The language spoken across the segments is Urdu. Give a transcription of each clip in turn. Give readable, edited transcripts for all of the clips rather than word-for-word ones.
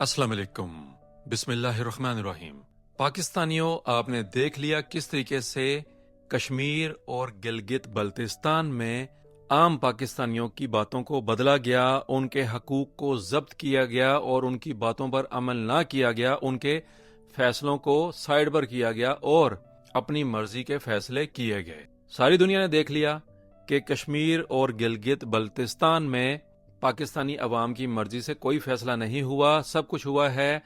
السلام علیکم، بسم اللہ الرحمن الرحیم۔ پاکستانیوں، آپ نے دیکھ لیا کس طریقے سے کشمیر اور گلگت بلتستان میں عام پاکستانیوں کی باتوں کو بدلا گیا، ان کے حقوق کو ضبط کیا گیا اور ان کی باتوں پر عمل نہ کیا گیا، ان کے فیصلوں کو سائڈ پر کیا گیا اور اپنی مرضی کے فیصلے کیے گئے۔ ساری دنیا نے دیکھ لیا کہ کشمیر اور گلگت بلتستان میں پاکستانی عوام کی مرضی سے کوئی فیصلہ نہیں ہوا، سب کچھ ہوا ہے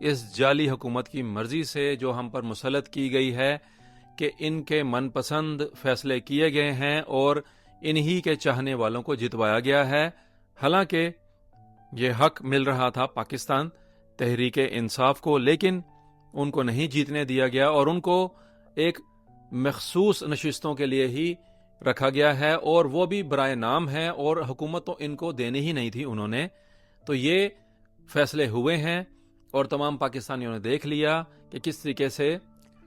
اس جعلی حکومت کی مرضی سے جو ہم پر مسلط کی گئی ہے کہ ان کے من پسند فیصلے کیے گئے ہیں اور انہی کے چاہنے والوں کو جتوایا گیا ہے۔ حالانکہ یہ حق مل رہا تھا پاکستان تحریک انصاف کو، لیکن ان کو نہیں جیتنے دیا گیا اور ان کو ایک مخصوص نشستوں کے لیے ہی رکھا گیا ہے، اور وہ بھی برائے نام ہے، اور حکومت تو ان کو دینی ہی نہیں تھی انہوں نے۔ تو یہ فیصلے ہوئے ہیں اور تمام پاکستانیوں نے دیکھ لیا کہ کس طریقے سے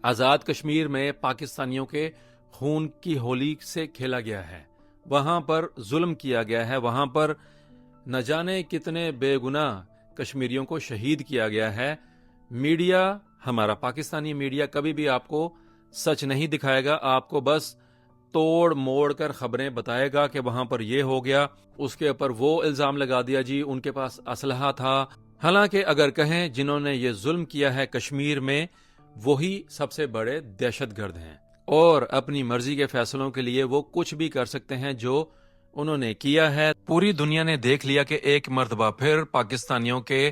آزاد کشمیر میں پاکستانیوں کے خون کی ہولی سے کھیلا گیا ہے، وہاں پر ظلم کیا گیا ہے، وہاں پر نہ جانے کتنے بے گناہ کشمیریوں کو شہید کیا گیا ہے۔ میڈیا، ہمارا پاکستانی میڈیا کبھی بھی آپ کو سچ نہیں دکھائے گا، آپ کو بس توڑ موڑ کر خبریں بتائے گا کہ وہاں پر یہ ہو گیا، اس کے اوپر وہ الزام لگا دیا، جی ان کے پاس اسلحہ تھا۔ حالانکہ اگر کہیں جنہوں نے یہ ظلم کیا ہے کشمیر میں وہی سب سے بڑے دہشت گرد ہیں، اور اپنی مرضی کے فیصلوں کے لیے وہ کچھ بھی کر سکتے ہیں جو انہوں نے کیا ہے۔ پوری دنیا نے دیکھ لیا کہ ایک مرتبہ پھر پاکستانیوں کے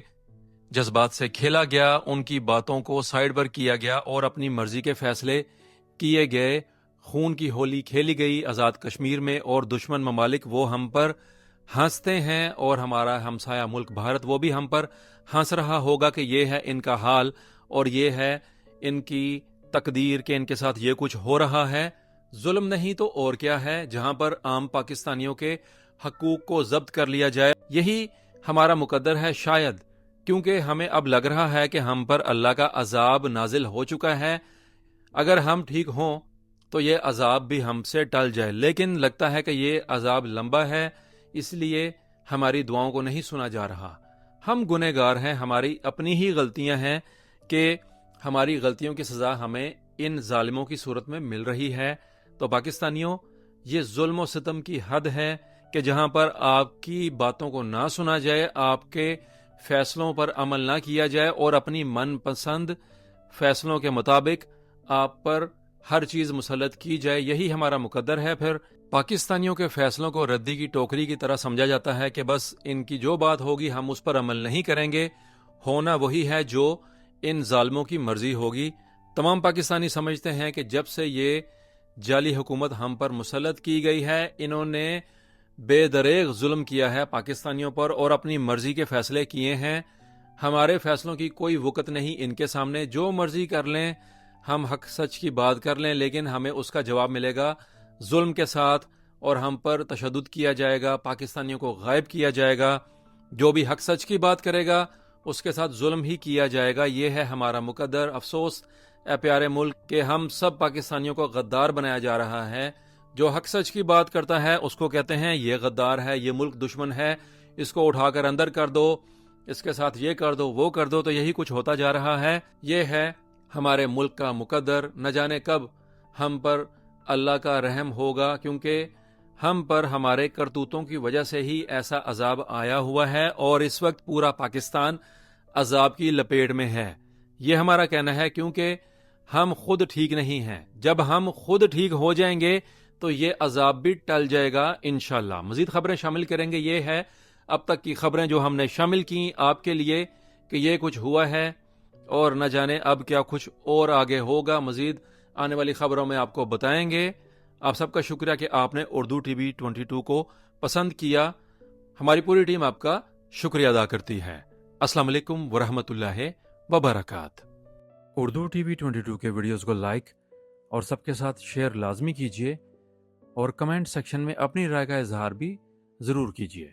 جذبات سے کھیلا گیا، ان کی باتوں کو سائڈ پر کیا گیا اور اپنی مرضی کے فیصلے کیے گئے، خون کی ہولی کھیلی گئی آزاد کشمیر میں، اور دشمن ممالک وہ ہم پر ہنستے ہیں، اور ہمارا ہمسایہ ملک بھارت وہ بھی ہم پر ہنس رہا ہوگا کہ یہ ہے ان کا حال اور یہ ہے ان کی تقدیر کہ ان کے ساتھ یہ کچھ ہو رہا ہے۔ ظلم نہیں تو اور کیا ہے، جہاں پر عام پاکستانیوں کے حقوق کو ضبط کر لیا جائے، یہی ہمارا مقدر ہے شاید، کیونکہ ہمیں اب لگ رہا ہے کہ ہم پر اللہ کا عذاب نازل ہو چکا ہے۔ اگر ہم ٹھیک ہوں تو یہ عذاب بھی ہم سے ٹل جائے، لیکن لگتا ہے کہ یہ عذاب لمبا ہے، اس لیے ہماری دعاؤں کو نہیں سنا جا رہا۔ ہم گنہگار ہیں، ہماری اپنی ہی غلطیاں ہیں کہ ہماری غلطیوں کی سزا ہمیں ان ظالموں کی صورت میں مل رہی ہے۔ تو پاکستانیوں، یہ ظلم و ستم کی حد ہے کہ جہاں پر آپ کی باتوں کو نہ سنا جائے، آپ کے فیصلوں پر عمل نہ کیا جائے اور اپنی من پسند فیصلوں کے مطابق آپ پر ہر چیز مسلط کی جائے، یہی ہمارا مقدر ہے۔ پھر پاکستانیوں کے فیصلوں کو ردی کی ٹوکری کی طرح سمجھا جاتا ہے کہ بس ان کی جو بات ہوگی ہم اس پر عمل نہیں کریں گے، ہونا وہی ہے جو ان ظالموں کی مرضی ہوگی۔ تمام پاکستانی سمجھتے ہیں کہ جب سے یہ جعلی حکومت ہم پر مسلط کی گئی ہے، انہوں نے بے دریغ ظلم کیا ہے پاکستانیوں پر اور اپنی مرضی کے فیصلے کیے ہیں۔ ہمارے فیصلوں کی کوئی وقت نہیں ان کے سامنے، جو مرضی کر لیں، ہم حق سچ کی بات کر لیں، لیکن ہمیں اس کا جواب ملے گا ظلم کے ساتھ، اور ہم پر تشدد کیا جائے گا، پاکستانیوں کو غائب کیا جائے گا۔ جو بھی حق سچ کی بات کرے گا اس کے ساتھ ظلم ہی کیا جائے گا۔ یہ ہے ہمارا مقدر۔ افسوس اے پیارے ملک کہ ہم سب پاکستانیوں کو غدار بنایا جا رہا ہے۔ جو حق سچ کی بات کرتا ہے اس کو کہتے ہیں یہ غدار ہے، یہ ملک دشمن ہے، اس کو اٹھا کر اندر کر دو، اس کے ساتھ یہ کر دو، وہ کر دو۔ تو یہی کچھ ہوتا جا رہا ہے۔ یہ ہے ہمارے ملک کا مقدر۔ نہ جانے کب ہم پر اللہ کا رحم ہوگا، کیونکہ ہم پر ہمارے کرتوتوں کی وجہ سے ہی ایسا عذاب آیا ہوا ہے، اور اس وقت پورا پاکستان عذاب کی لپیٹ میں ہے۔ یہ ہمارا کہنا ہے، کیونکہ ہم خود ٹھیک نہیں ہیں۔ جب ہم خود ٹھیک ہو جائیں گے تو یہ عذاب بھی ٹل جائے گا انشاءاللہ۔ مزید خبریں شامل کریں گے۔ یہ ہے اب تک کی خبریں جو ہم نے شامل کی آپ کے لیے کہ یہ کچھ ہوا ہے، اور نہ جانے اب کیا کچھ اور آگے ہوگا۔ مزید آنے والی خبروں میں آپ کو بتائیں گے۔ آپ سب کا شکریہ کہ آپ نے اردو ٹی وی 22 کو پسند کیا۔ ہماری پوری ٹیم آپ کا شکریہ ادا کرتی ہے۔ السلام علیکم ورحمۃ اللہ وبرکاتہ۔ اردو ٹی وی 22 کے ویڈیوز کو لائک اور سب کے ساتھ شیئر لازمی کیجیے، اور کمنٹ سیکشن میں اپنی رائے کا اظہار بھی ضرور کیجیے۔